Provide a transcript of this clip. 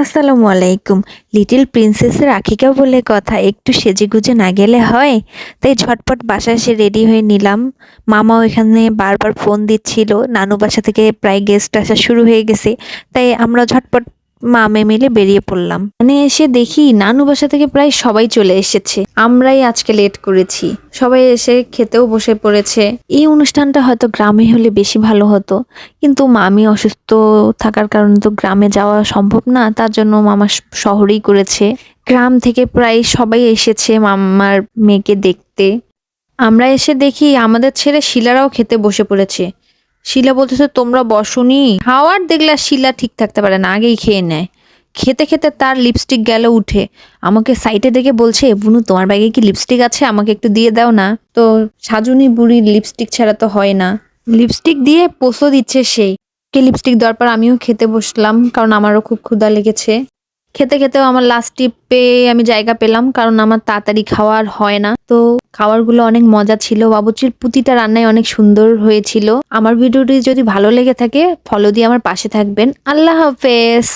আসসালামু আলাইকুম। লিটল প্রিন্সেসের আকিকা বলে কথা, একটু সেজেগুজে না গেলে হয়? তাই ঝটপট বাসায় এসে রেডি হয়ে নিলাম। মামাও এখানে বারবার ফোন দিচ্ছিল, নানু বাসা থেকে প্রায় গেস্ট আসা শুরু হয়ে গেছে। তাই আমরা ঝটপট মামে মিলে বেরিয়ে পড়লাম। মানে এসে দেখি নানু বাসা থেকে প্রায় সবাই চলে এসেছে, আমরাই আজকে লেট করেছি। সবাই এসে খেতেও বসে পড়েছে। এই অনুষ্ঠানটা হয়তো গ্রামে হলে বেশি ভালো হতো, কিন্তু মামি অসুস্থ থাকার কারণে তো গ্রামে যাওয়া সম্ভব না, তার জন্য মামা শহরেই করেছে। গ্রাম থেকে প্রায় সবাই এসেছে মামার মেয়েকে দেখতে। আমরা এসে দেখি আমাদের ছেড়ে শিলারাও খেতে বসে পড়েছে। শিলা বলতেছে, তোমরা বসনি? হাওয়ার দেখলে আর শিলা ঠিক থাকতে পারে না, আগেই খেয়ে নেয়। খেতে খেতে তার লিপস্টিক গেল উঠে। আমাকে সাইডে দেখে বলছে, বুনু তোমার ব্যাগে কি লিপস্টিক আছে, আমাকে একটু দিয়ে দাও না। তো সাজুনি বুড়ির লিপস্টিক ছাড়া তো হয় না, লিপস্টিক দিয়ে পোষও দিচ্ছে সেই। কে লিপস্টিক দেওয়ার পর আমিও খেতে বসলাম, কারণ আমারও খুব ক্ষুধা লেগেছে। খেতে খেতেও আমার লাস্ট টিপে আমি জায়গা পেলাম, কারণ আমার তাড়াতাড়ি খাওয়ার হয় না। তো খাবারগুলো অনেক মজা ছিল, বাবুর্চির প্রতিটা রান্নায় অনেক সুন্দর হয়েছিল। আমার ভিডিওটি যদি ভালো লেগে থাকে, ফলো দিয়ে আমার পাশে থাকবেন। আল্লাহ হাফেজ।